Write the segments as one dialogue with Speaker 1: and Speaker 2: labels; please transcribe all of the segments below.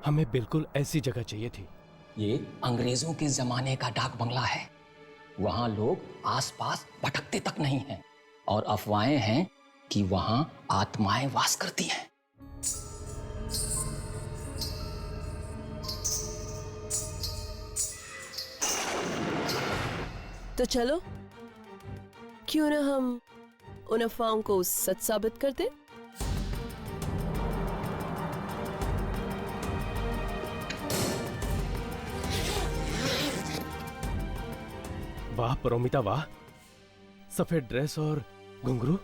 Speaker 1: हमें बिल्कुल ऐसी जगह चाहिए थी।
Speaker 2: ये अंग्रेजों के जमाने का डाक बंगला है। वहां लोग आसपास भटकते तक नहीं हैं और अफवाहें हैं कि वहां आत्माएं वास करती हैं।
Speaker 3: तो चलो, क्यों ना हम उन अफवाहों को सच साबित कर दें।
Speaker 1: वाह परोमिता वाह, सफेद ड्रेस और घुंघरू,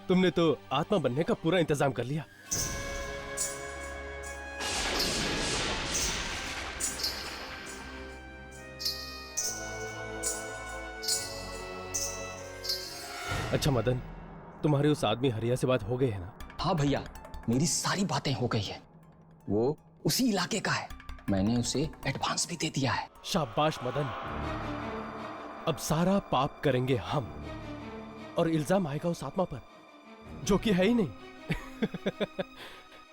Speaker 1: तुमने तो आत्मा बनने का पूरा इंतजाम कर लिया। अच्छा मदन, तुम्हारे उस आदमी हरिया से बात हो गई है ना?
Speaker 2: हाँ भैया, मेरी सारी बातें हो गई है। वो उसी इलाके का है। मैंने उसे एडवांस भी दे दिया है।
Speaker 1: शाबाश मदन, अब सारा पाप करेंगे हम और इल्जाम आएगा उस आत्मा पर जो कि है ही नहीं।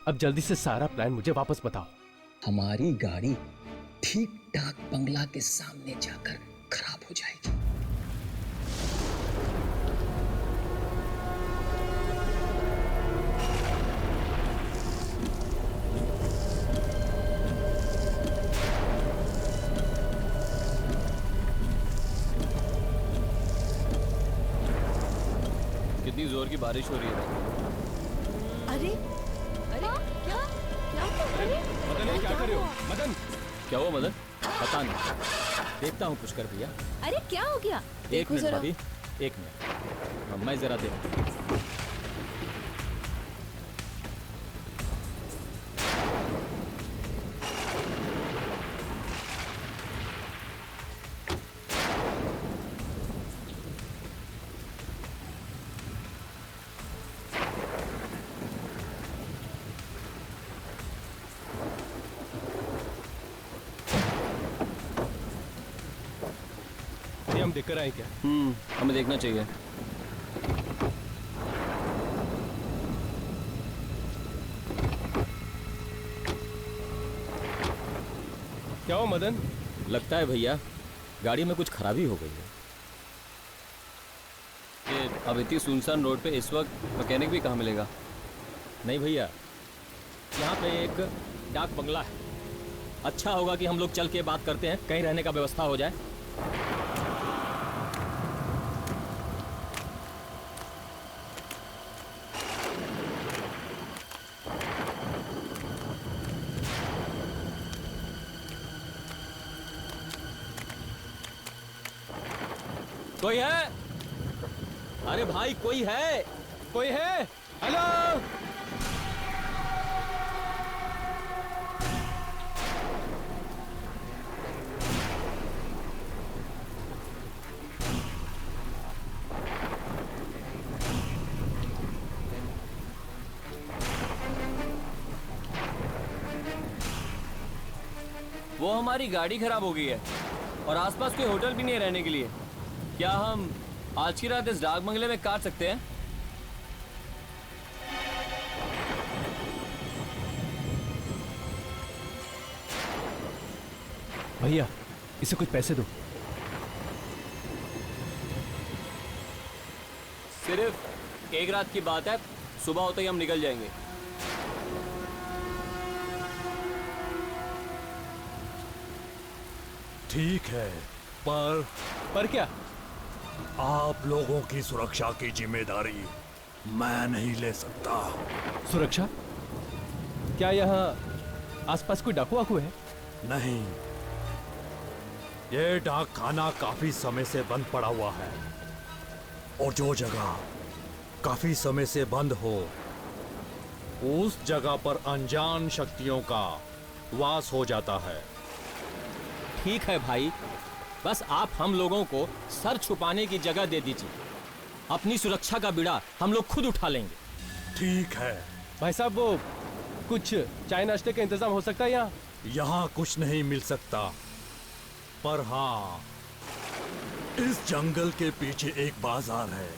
Speaker 1: अब जल्दी से सारा प्लान मुझे वापस बताओ।
Speaker 2: हमारी गाड़ी ठीक डाक बंगला के सामने जाकर खराब हो जाएगी।
Speaker 4: कितनी जोर की बारिश हो रही है।
Speaker 3: अरे अरे क्या क्या अरे
Speaker 1: मदन, ये क्या कर रहे हो? मदन,
Speaker 4: क्या हुआ मदन? पता नहीं, देखता हूँ पुष्कर भैया।
Speaker 5: अरे क्या हो गया?
Speaker 4: एक
Speaker 3: देखो
Speaker 4: मिनट
Speaker 3: जरा।
Speaker 4: भाभी, एक मिनट, मैं जरा देखता हूँ।
Speaker 1: ये हम देखकर आए क्या?
Speaker 4: हमें देखना चाहिए।
Speaker 1: क्या हो मदन?
Speaker 4: लगता है भैया गाड़ी में कुछ खराबी हो गई है। ये अब इतनी सुनसान रोड पे इस वक्त मैकेनिक भी कहाँ मिलेगा? नहीं भैया, यहाँ पे एक डाक बंगला है। अच्छा होगा कि हम लोग चल के बात करते हैं, कहीं रहने का व्यवस्था हो जाए। कोई है? अरे भाई कोई है?
Speaker 1: कोई है? हेलो?
Speaker 4: वो हमारी गाड़ी खराब हो गई है और आसपास कोई होटल भी नहीं है रहने के लिए। क्या हम आज की रात इस डाक बंगले में काट सकते हैं?
Speaker 1: भैया, इसे कुछ पैसे दो।
Speaker 4: सिर्फ एक रात की बात है, सुबह होते ही हम निकल जाएंगे।
Speaker 6: ठीक है,
Speaker 1: पर क्या?
Speaker 6: आप लोगों की सुरक्षा की जिम्मेदारी मैं नहीं ले सकता।
Speaker 1: सुरक्षा? क्या यहाँ आसपास कोई डाकू वाकू है?
Speaker 6: नहीं, ये डाक खाना काफी समय से बंद पड़ा हुआ है और जो जगह काफी समय से बंद हो उस जगह पर अनजान शक्तियों का वास हो जाता है।
Speaker 4: ठीक है भाई, बस आप हम लोगों को सर छुपाने की जगह दे दीजिए। अपनी सुरक्षा का बीड़ा हम लोग खुद उठा लेंगे।
Speaker 6: ठीक है।
Speaker 1: भाई साहब, वो कुछ चाय नाश्ते का इंतजाम हो सकता है यहाँ?
Speaker 6: यहाँ कुछ नहीं मिल सकता, पर हाँ, इस जंगल के पीछे एक बाजार है।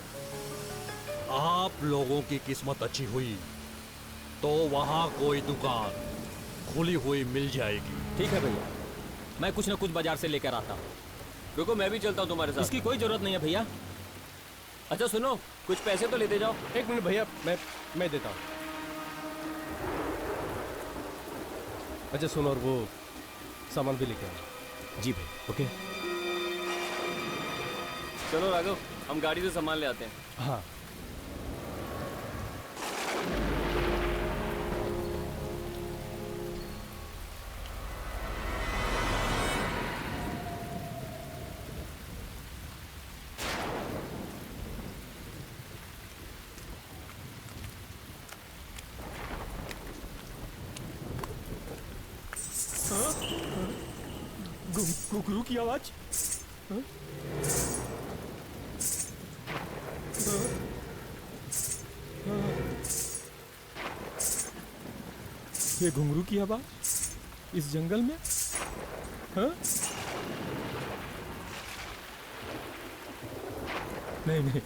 Speaker 6: आप लोगों की किस्मत अच्छी हुई तो वहां कोई दुकान खुली हुई मिल जाएगी।
Speaker 4: ठीक है भैया, मैं कुछ ना कुछ बाजार से लेकर आता हूँ।
Speaker 5: रुको, मैं भी चलता हूँ तुम्हारे साथ।
Speaker 4: इसकी कोई जरूरत नहीं है भैया।
Speaker 5: अच्छा सुनो, कुछ पैसे तो लेते जाओ।
Speaker 1: एक मिनट भैया, मैं देता हूँ। अच्छा सुनो, और वो सामान भी लेके आओ।
Speaker 4: जी भैया।
Speaker 1: ओके।
Speaker 5: चलो राघव, हम गाड़ी से सामान ले आते हैं।
Speaker 1: हाँ।
Speaker 4: घुंघरू की आवाज। ये घुंघरू की आवाज इस जंगल में? हाँ? नहीं नहीं।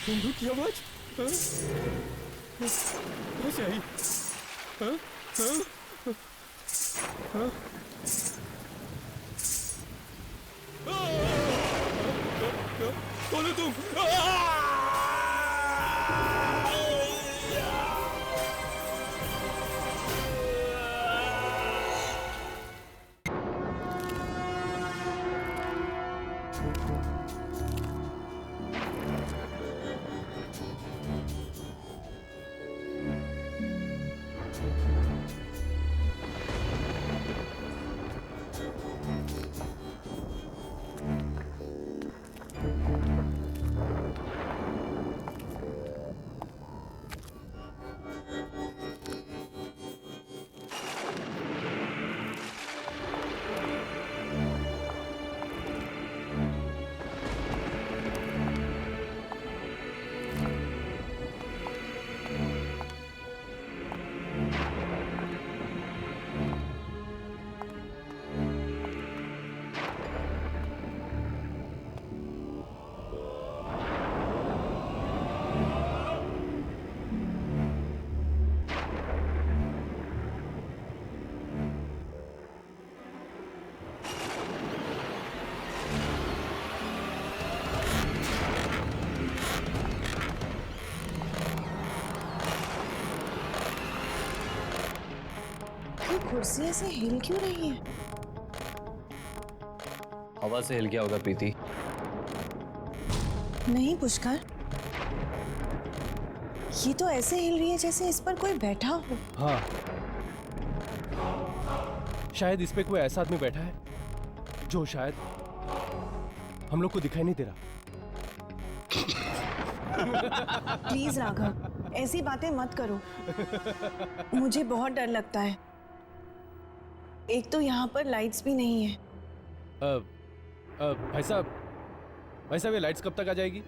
Speaker 4: घुंघरू की आवाज कहाँ से आई? हाँ? हाँ? हाँ? कौन हो तुम?
Speaker 7: कुर्सी ऐसे हिल क्यों रही है?
Speaker 5: हवा से हिल गया होगा प्रीति।
Speaker 7: नहीं पुष्कर, ये तो ऐसे हिल रही है जैसे इस पर कोई बैठा हो।
Speaker 1: हाँ, शायद इस पे कोई ऐसा आदमी बैठा है जो शायद हम लोग को दिखाई नहीं दे रहा।
Speaker 7: प्लीज राघव, ऐसी बातें मत करो। मुझे बहुत डर लगता है। एक तो यहाँ पर लाइट्स भी नहीं है।
Speaker 1: भाई साहब ये लाइट्स कब तक आ जाएगी?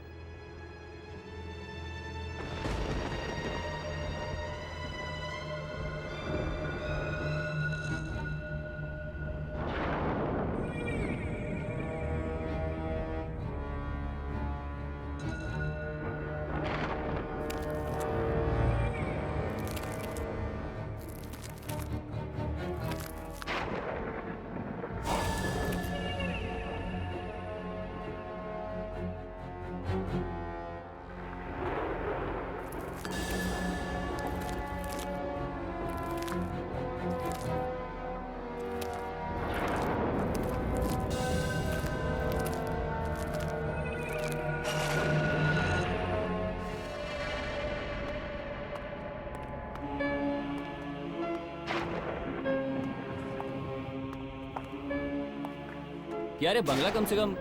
Speaker 5: यार ये बंगला कम से कम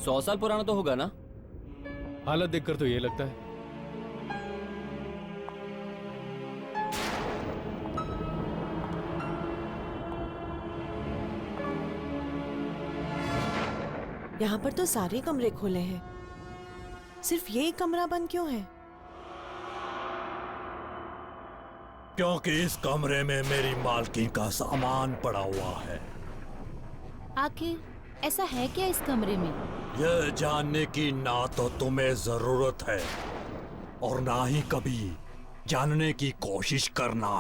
Speaker 5: 100 साल पुराना तो होगा ना?
Speaker 1: हालत देखकर तो ये लगता है।
Speaker 7: यहाँ पर तो सारे कमरे खुले हैं, सिर्फ ये कमरा बंद क्यों है?
Speaker 6: क्योंकि इस कमरे में मेरी मालकिन का सामान पड़ा हुआ है।
Speaker 8: आखिर ऐसा है क्या इस कमरे में?
Speaker 6: यह जानने की ना तो तुम्हें जरूरत है और ना ही कभी जानने की कोशिश करना।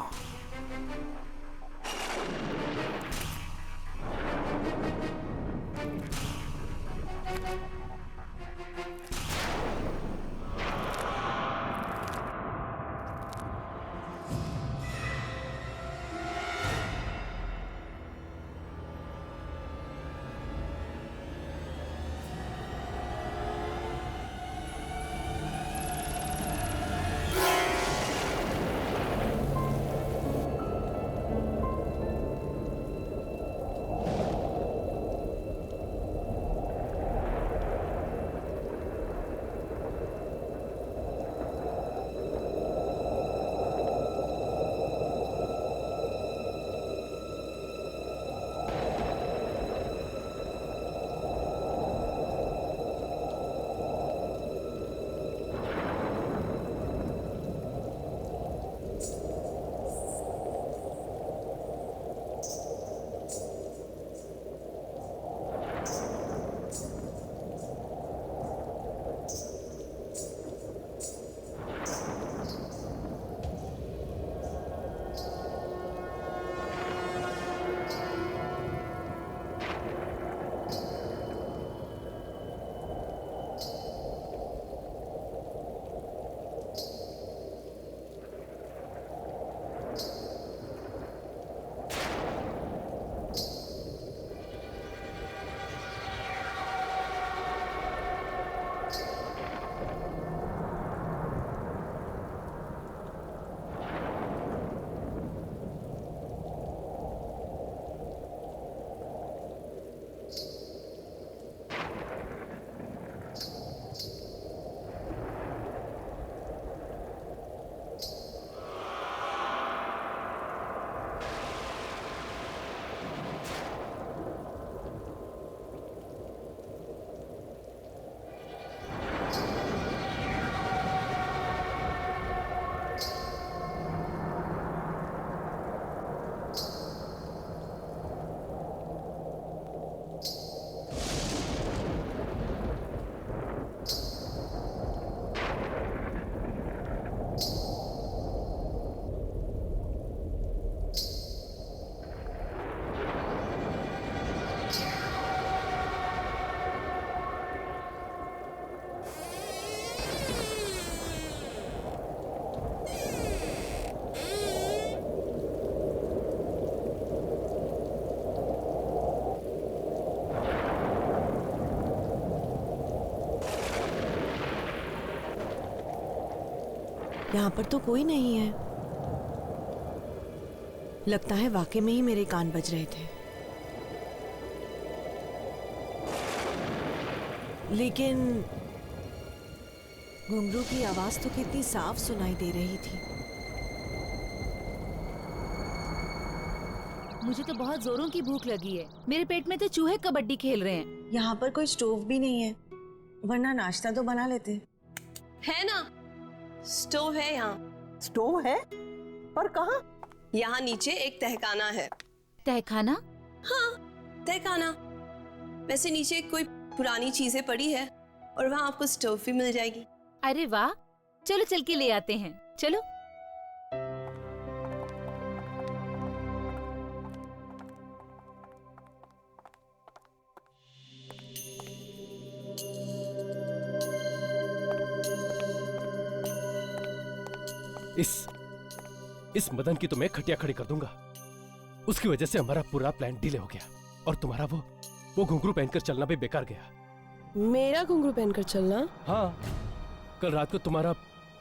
Speaker 7: यहाँ पर तो कोई नहीं है। लगता है वाकई में ही मेरे कान बज रहे थे। लेकिन घुंघरू की आवाज तो कितनी साफ सुनाई दे रही थी।
Speaker 8: मुझे तो बहुत जोरों की भूख लगी है। मेरे पेट में तो चूहे कबड्डी खेल रहे हैं।
Speaker 7: यहाँ पर कोई स्टोव भी नहीं है, वरना नाश्ता तो बना लेते।
Speaker 3: है ना, स्टोव है यहाँ।
Speaker 9: स्टोव है? पर कहाँ?
Speaker 3: यहाँ नीचे एक तहखाना है।
Speaker 8: तहखाना?
Speaker 3: हाँ, तहखाना। वैसे नीचे कोई पुरानी चीजें पड़ी है और वहाँ आपको स्टोव भी मिल जाएगी।
Speaker 8: अरे वाह, चलो चल के ले आते हैं। चलो।
Speaker 1: इस मदन की तो मैं खटिया खड़ी कर दूंगा। उसकी वजह से हमारा पूरा प्लान डिले हो गया और तुम्हारा वो घुंघरू पहनकर चलना भी बेकार गया।
Speaker 3: मेरा घुंघरू पहनकर चलना?
Speaker 1: हाँ, कल रात को तुम्हारा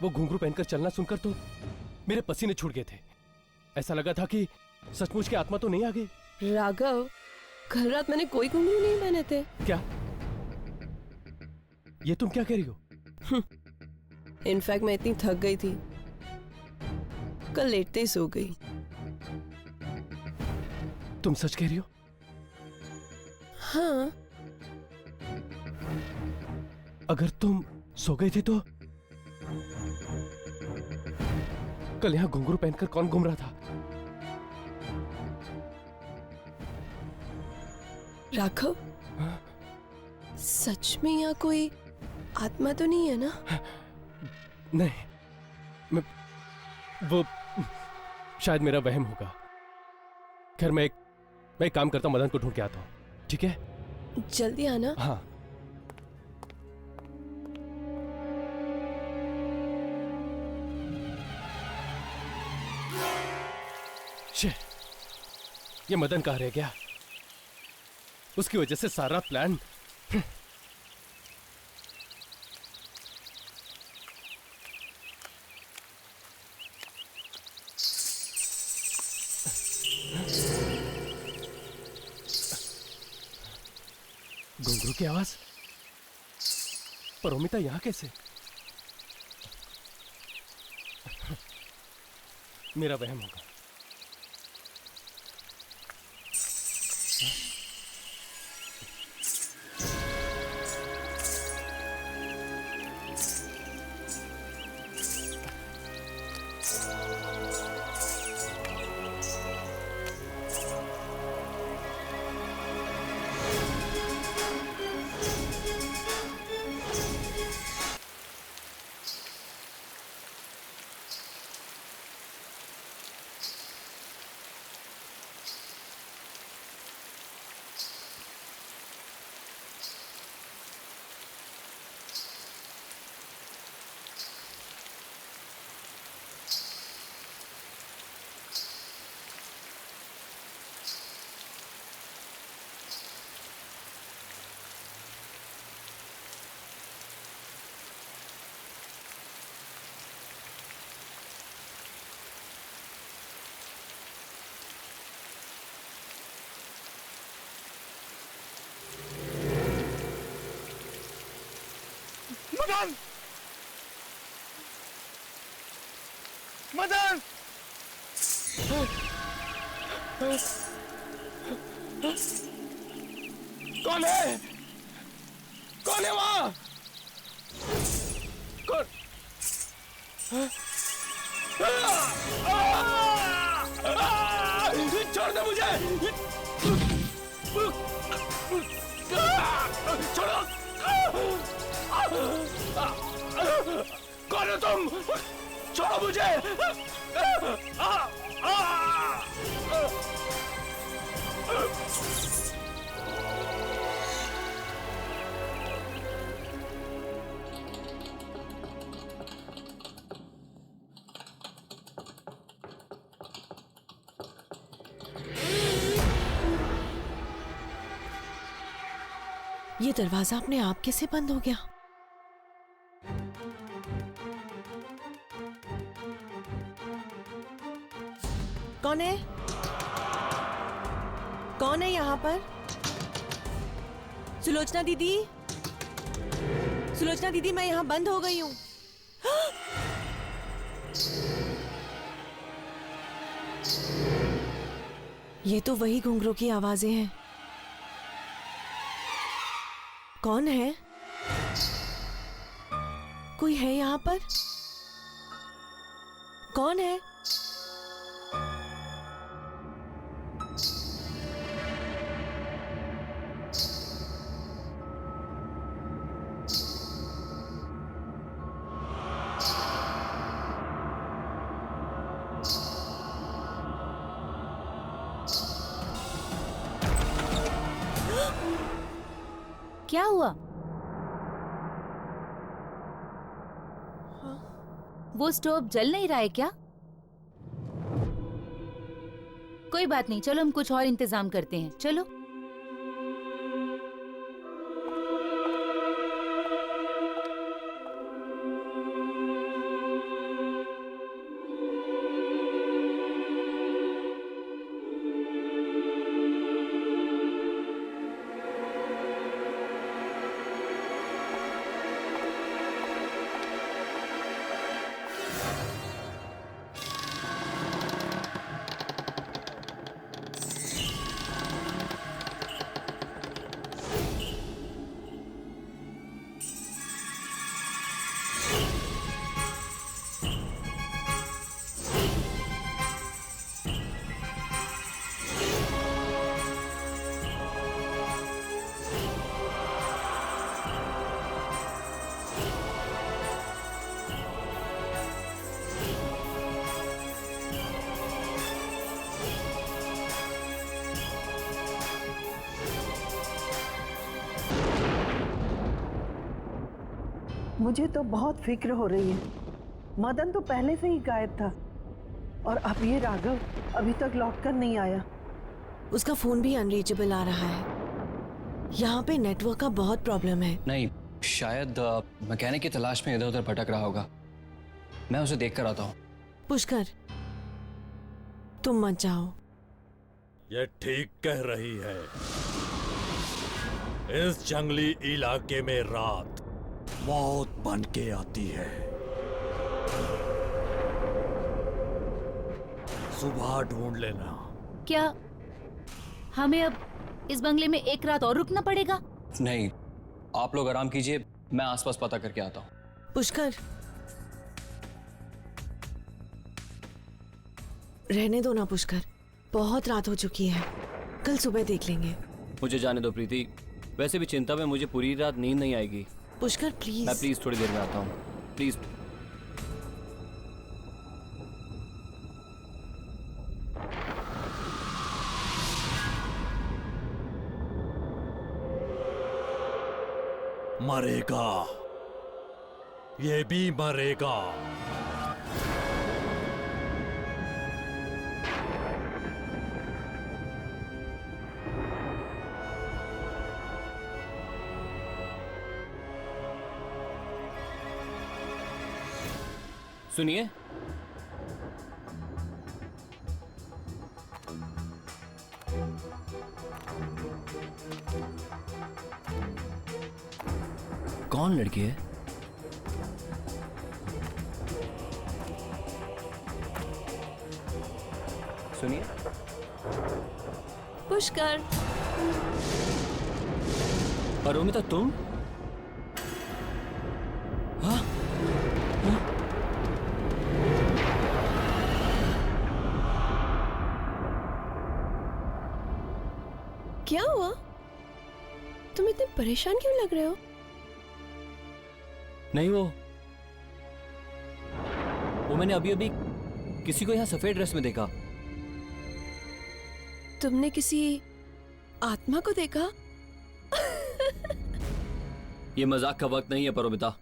Speaker 1: वो घुंघरू पहनकर चलना सुनकर तो मेरे पसीने छूट गए थे। ऐसा लगा था कि सचमुच की आत्मा तो नहीं आ गई।
Speaker 3: राघव, कल रात मैंने कोई घुंघरू नहीं पहने थे।
Speaker 1: क्या? ये तुम क्या कह रही हो?
Speaker 3: इनफैक्ट मैं इतनी थक गई थी, कल लेटते ही सो गई।
Speaker 1: तुम सच कह रही हो?
Speaker 3: हाँ।
Speaker 1: अगर तुम सो गई थी तो कल यहाँ घुंघरू पहनकर कौन घूम रहा था?
Speaker 3: राघव, सच में यहाँ कोई आत्मा तो नहीं है ना?
Speaker 1: नहीं, वो शायद मेरा वहम होगा। खैर मैं एक काम करता हूँ, मदन को ढूंढ के आता हूँ, ठीक है?
Speaker 3: जल्दी आना।
Speaker 1: हाँ। शे, ये मदन कहाँ रह गया? उसकी वजह से सारा प्लान। घुंघरू की आवाज? परोमिता यहां कैसे? मेरा वहम होगा।
Speaker 10: मदन! मदन! कौन है? कौन है वहां? कौन? छोड़ दे मुझे! छोड़ो! कौन हो तुम? छोड़ो मुझे!
Speaker 7: ये दरवाजा अपने आप कैसे बंद हो गया? कौन है? कौन है यहाँ पर? सुलोचना दीदी, सुलोचना दीदी, मैं यहाँ बंद हो गई हूँ। ये तो वही घुंघरू की आवाजें हैं। कौन है? कोई है यहाँ पर? कौन है?
Speaker 8: क्या हुआ? वो स्टोव जल नहीं रहा है क्या? कोई बात नहीं, चलो हम कुछ और इंतजाम करते हैं। चलो।
Speaker 9: मुझे तो बहुत फिक्र हो रही है। मदन तो पहले से ही गायब था और अब ये राघव अभी तक लौट कर नहीं आया।
Speaker 7: उसका फोन भी अनरीचेबल आ रहा है। यहाँ पे नेटवर्क का बहुत प्रॉब्लम है।
Speaker 2: नहीं, शायद मैकेनिक की तलाश में इधर उधर भटक रहा होगा। मैं उसे देख कर आता हूँ।
Speaker 7: पुष्कर, तुम मत जाओ।
Speaker 6: ये ठीक कह रही है। इस जंगली इलाके में रात मौत बन के आती है। सुबह ढूंढ लेना।
Speaker 8: क्या हमें अब इस बंगले में एक रात और रुकना पड़ेगा?
Speaker 2: नहीं, आप लोग आराम कीजिए, मैं आसपास पता करके आता हूँ।
Speaker 7: पुष्कर, रहने दो ना पुष्कर, बहुत रात हो चुकी है, कल सुबह देख लेंगे।
Speaker 5: मुझे जाने दो प्रीति, वैसे भी चिंता में मुझे पूरी रात नींद नहीं आएगी।
Speaker 7: पुष्कर प्लीज।
Speaker 5: मैं प्लीज थोड़ी देर में आता हूँ, प्लीज।
Speaker 6: मरेगा, ये भी मरेगा।
Speaker 5: सुनिए, कौन लड़की है? सुनिए।
Speaker 3: पुष्कर।
Speaker 5: अरुमिता, तुम? हाँ?
Speaker 3: क्या हुआ? तुम इतने परेशान क्यों लग रहे हो?
Speaker 5: नहीं, वो मैंने अभी अभी किसी को यहाँ सफेद ड्रेस में देखा।
Speaker 3: तुमने किसी आत्मा को देखा?
Speaker 5: ये मजाक का वक्त नहीं है परोमिता,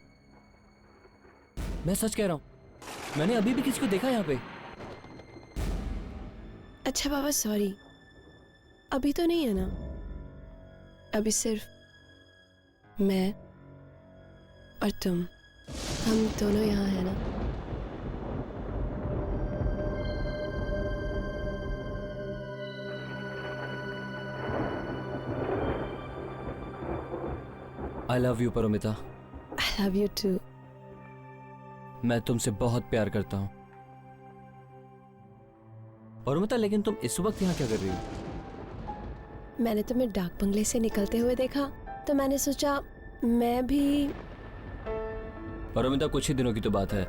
Speaker 5: मैं सच कह रहा हूं। मैंने अभी भी किसी को देखा यहाँ पे।
Speaker 3: अच्छा बाबा, सॉरी, अभी तो नहीं है ना? अभी सिर्फ मैं और तुम, हम दोनों यहाँ हैं ना?
Speaker 5: I love you Paromita.
Speaker 3: I love you too.
Speaker 5: मैं तुमसे बहुत प्यार करता हूं। परोमिता, लेकिन तुम इस वक्त यहाँ क्या कर रही हो?
Speaker 3: मैंने तुम्हें डाक बंगले से निकलते हुए देखा तो मैंने सोचा मैं भी।
Speaker 5: परोमिता, कुछ ही दिनों की तो बात है।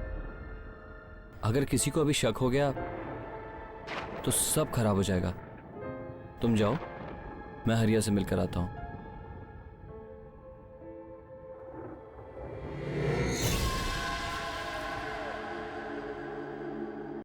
Speaker 5: अगर किसी को अभी शक हो गया तो सब खराब हो जाएगा। तुम जाओ, मैं हरिया से मिलकर आता हूं।